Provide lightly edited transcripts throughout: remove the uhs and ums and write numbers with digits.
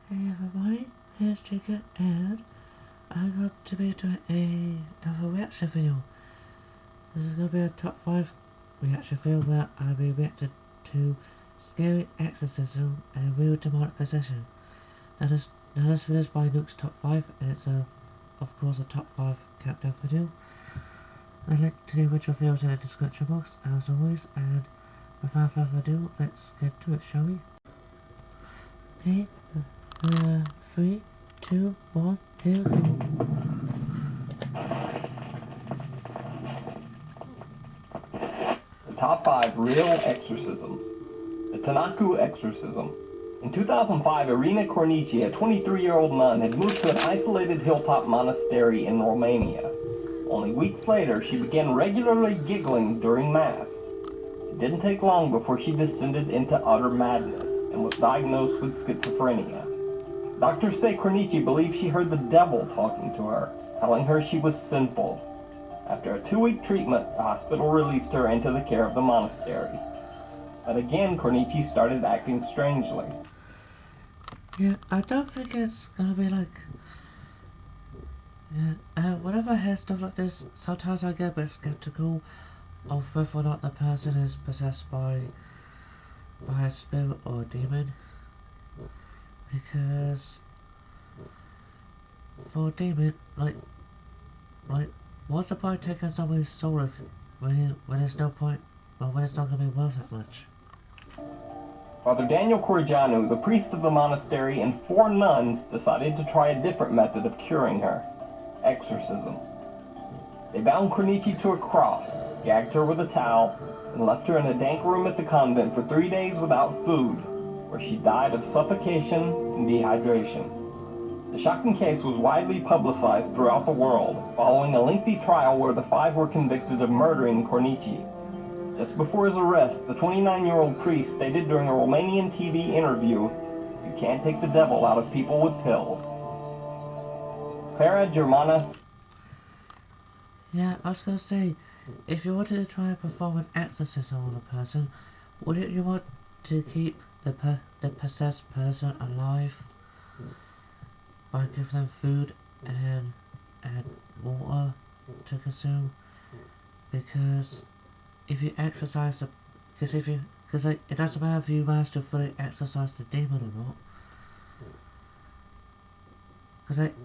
Hey everybody, here's Chica, and I'm going to be doing another reaction video. This is going to be a top 5 reaction video where I'll be reacting to scary exorcism and real demonic possession. Now this video is by Nuke's top 5, and it's of course a top 5 countdown video. The link to the original video is in the description box, as always, and without further ado, let's get to it, shall we? Okay. 3, 2, 1, here we go. The top 5 real exorcisms. The Nuke exorcism. In 2005, Irina Cornici, a 23-year-old nun, had moved to an isolated hilltop monastery in Romania. Only weeks later, she began regularly giggling during Mass. It didn't take long before she descended into utter madness and was diagnosed with schizophrenia. Doctors say Cornici believed she heard the devil talking to her, telling her she was sinful. After a 2-week treatment, the hospital released her into the care of the monastery. But again, Cornici started acting strangely. Yeah, I don't think it's gonna be like... whenever I hear stuff like this, sometimes I get a bit skeptical of whether or not the person is possessed by a spirit or a demon. Because for a demon, like what's the point taking somebody's soul if when there's no point, well, when it's not gonna be worth it much? Father Daniel Corrigianu, the priest of the monastery, and 4 nuns decided to try a different method of curing her: exorcism. They bound Cornici to a cross, gagged her with a towel, and left her in a dank room at the convent for 3 days without food, where she died of suffocation and dehydration. The shocking case was widely publicized throughout the world, following a lengthy trial where the 5 were convicted of murdering Cornici. Just before his arrest, the 29-year-old priest stated during a Romanian TV interview, "You can't take the devil out of people with pills." Clara Germana. Yeah, I was gonna say, if you wanted to try and perform an exorcism on a person, wouldn't you want to keep the possessed person alive by giving them food and water to consume? Because if you exorcise the, because like, it doesn't matter if you manage to fully exorcise the demon or not. Because like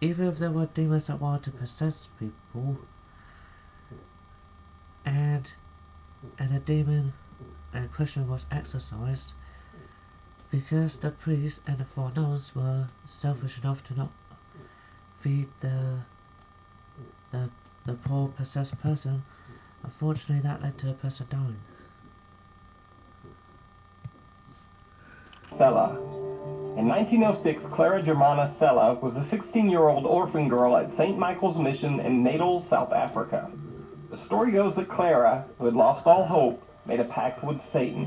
even if there were demons that wanted to possess people, and a demon in question was exorcised, because the priest and the 4 nuns were selfish enough to not feed the poor possessed person, unfortunately that led to the person dying. Sella. In 1906, Clara Germana Sella was a 16-year-old orphan girl at St. Michael's Mission in Natal, South Africa. The story goes that Clara, who had lost all hope, made a pact with Satan.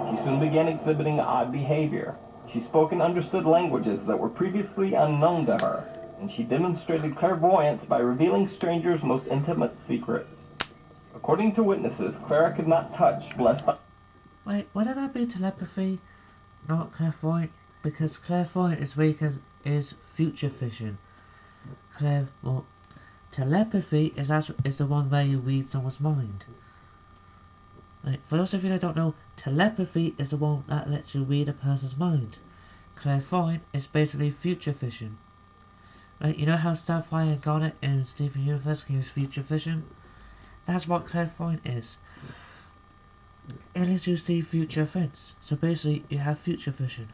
She soon began exhibiting odd behavior. She spoke and understood languages that were previously unknown to her, and she demonstrated clairvoyance by revealing strangers' most intimate secrets. According to witnesses, Clara could not touch blessed... Wait, wouldn't that be telepathy, not clairvoyant? Because clairvoyant is future vision. Telepathy is the one where you read someone's mind. Like, for those of you that don't know, telepathy is the one that lets you read a person's mind. Clairvoyant is basically future vision. Like, you know how Sapphire and Garnet in Steven Universe can use future vision? That's what clairvoyant is. It lets you see future events. So basically, you have future vision.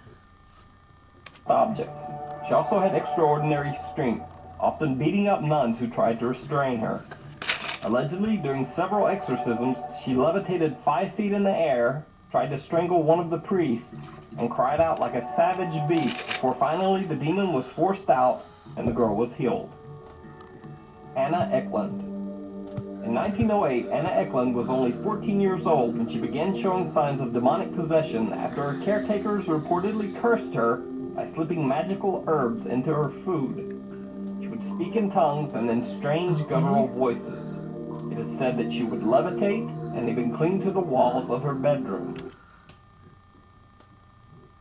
Objects. She also had extraordinary strength, often beating up nuns who tried to restrain her. Allegedly, during several exorcisms, she levitated 5 feet in the air, tried to strangle one of the priests, and cried out like a savage beast before finally the demon was forced out and the girl was healed. Anna Eklund. In 1908, Anna Eklund was only 14 years old when she began showing signs of demonic possession after her caretakers reportedly cursed her by slipping magical herbs into her food. She would speak in tongues and in strange guttural voices. It is said that she would levitate and even cling to the walls of her bedroom.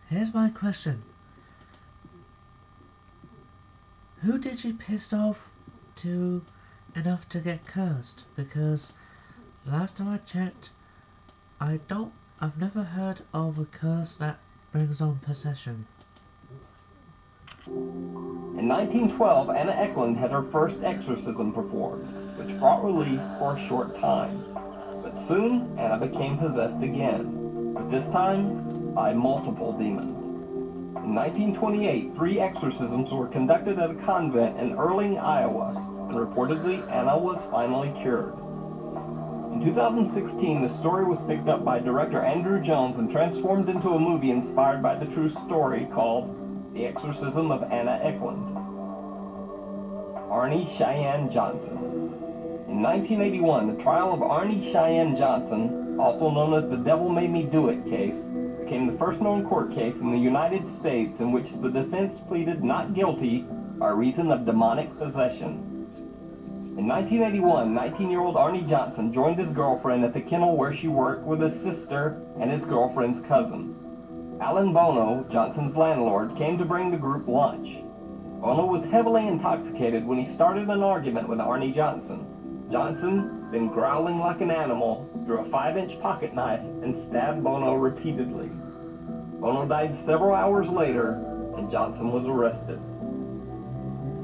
Here's my question. Who did she piss off to enough to get cursed? Because last time I checked, I've never heard of a curse that brings on possession. In 1912, Anna Eklund had her first exorcism performed, which brought relief for a short time. But soon, Anna became possessed again, but this time by multiple demons. In 1928, 3 exorcisms were conducted at a convent in Earling, Iowa, and reportedly Anna was finally cured. In 2016, the story was picked up by director Andrew Jones and transformed into a movie inspired by the true story called The Exorcism of Anna Eklund. Arnie Cheyenne Johnson. In 1981, the trial of Arnie Cheyenne Johnson, also known as the Devil Made Me Do It case, became the first known court case in the United States in which the defense pleaded not guilty by reason of demonic possession. In 1981, 19-year-old Arnie Johnson joined his girlfriend at the kennel where she worked with his sister and his girlfriend's cousin. Alan Bono, Johnson's landlord, came to bring the group lunch. Bono was heavily intoxicated when he started an argument with Arnie Johnson. Johnson, then growling like an animal, drew a 5-inch pocket knife and stabbed Bono repeatedly. Bono died several hours later, and Johnson was arrested.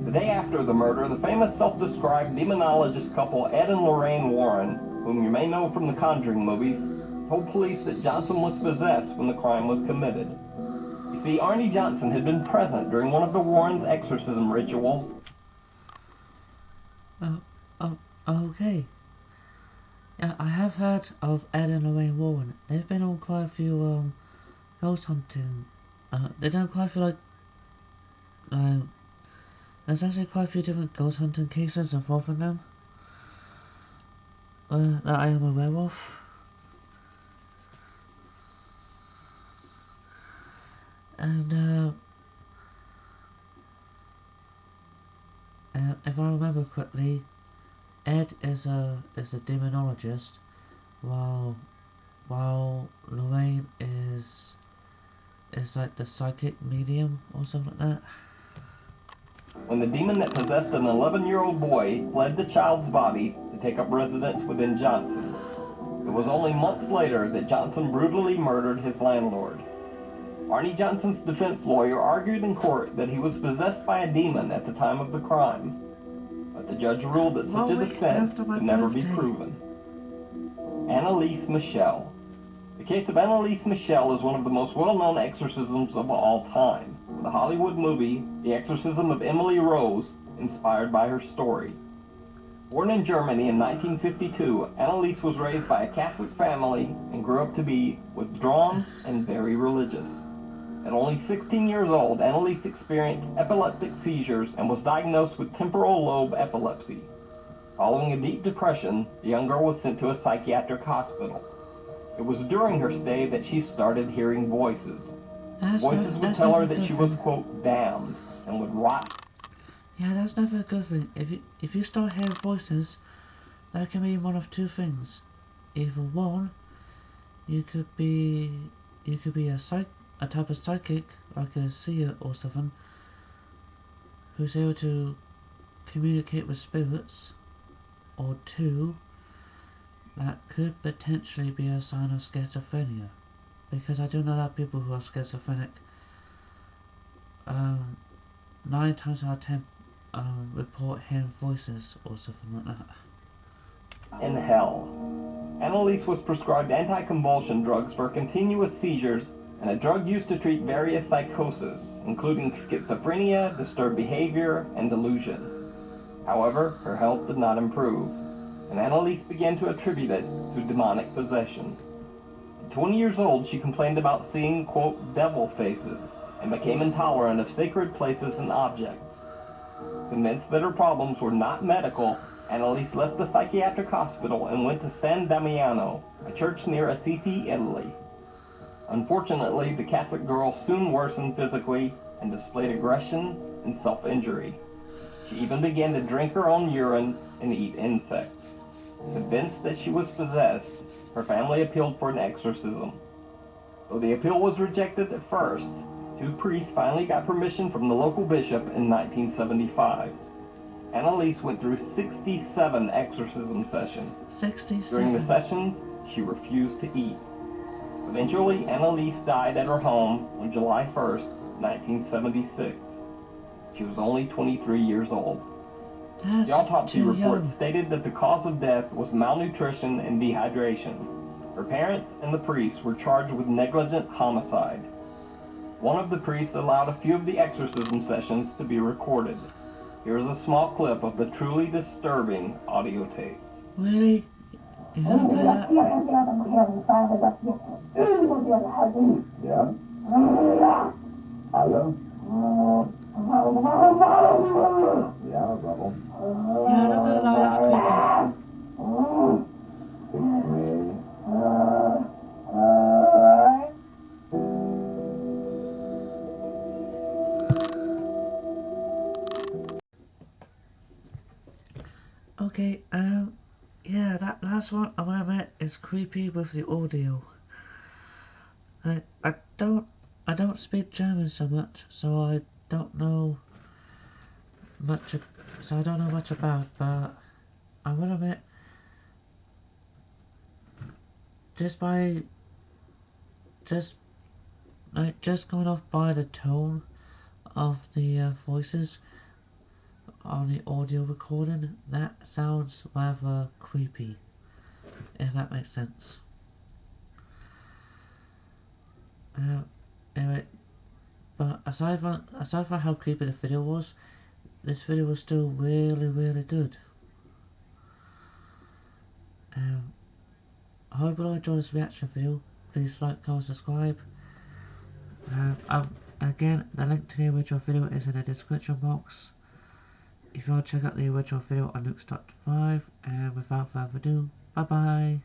The day after the murder, the famous self-described demonologist couple Ed and Lorraine Warren, whom you may know from the Conjuring movies, told police that Johnson was possessed when the crime was committed. You see, Arnie Johnson had been present during one of the Warrens' exorcism rituals. Okay. Yeah, I have heard of Ed and Lorraine Warren. They've been on quite a few ghost hunting. They've done quite a few there's actually quite a few different ghost hunting cases involving them that I am aware of. And if I remember correctly, Ed is a demonologist, while Lorraine is like the psychic medium or something like that. When the demon that possessed an 11-year-old boy fled the child's body to take up residence within Johnson. It was only months later that Johnson brutally murdered his landlord. Arnie Johnson's defense lawyer argued in court that he was possessed by a demon at the time of the crime, but the judge ruled that such a defense could never be proven. Annalise Michel. The case of Annalise Michel is one of the most well-known exorcisms of all time, with the Hollywood movie The Exorcism of Emily Rose inspired by her story. Born in Germany in 1952, Annalise was raised by a Catholic family and grew up to be withdrawn and very religious. At only 16 years old, Annalise experienced epileptic seizures and was diagnosed with temporal lobe epilepsy. Following a deep depression, the young girl was sent to a psychiatric hospital. It was during her stay that she started hearing voices. Voices would tell her that she was, quote, damned, and would rot. Yeah, that's never a good thing. If you start hearing voices, that can mean one of two things. Either one, you could be a type of psychic, like a seer or something, who's able to communicate with spirits, or two, that could potentially be a sign of schizophrenia. Because I do know that people who are schizophrenic, 9 times out of 10, report hearing voices or something like that. In hell. Annalise was prescribed anticonvulsion drugs for continuous seizures and a drug used to treat various psychoses, including schizophrenia, disturbed behavior, and delusion. However, her health did not improve, and Annalise began to attribute it to demonic possession. At 20 years old, she complained about seeing, quote, devil faces, and became intolerant of sacred places and objects. Convinced that her problems were not medical, Annalise left the psychiatric hospital and went to San Damiano, a church near Assisi, Italy. Unfortunately, the Catholic girl soon worsened physically and displayed aggression and self-injury. She even began to drink her own urine and eat insects. Convinced that she was possessed, her family appealed for an exorcism. Though the appeal was rejected at first, Two priests finally got permission from the local bishop in 1975. Annalise went through 67 exorcism sessions. 67. During the sessions, she refused to eat. Eventually, Annalise died at her home on July 1st, 1976. She was only 23 years old. That's The autopsy too report young. stated that the cause of death was malnutrition and dehydration. Her parents and the priest were charged with negligent homicide. One of the priests allowed a few of the exorcism sessions to be recorded. Here is a small clip of the truly disturbing audio tapes. Really? You gonna play that? Yeah? Hello? Yeah, Rebel. Yeah, I'm not gonna lie, that's creepy. Speak to me. Okay, yeah, that last one, I'm gonna admit, is creepy with the audio. I don't speak German so much, so I don't know much, so I don't know much about, but I will admit, just by, just going off by the tone of the voices on the audio recording, that sounds rather creepy, if that makes sense. Anyway, but aside from how creepy the video was, this video was still really good. I hope you all enjoyed this reaction video. Please like, comment, subscribe. Again, the link to the original video is in the description box. If you want to check out the original video on Nuke 5, and without further ado, bye bye.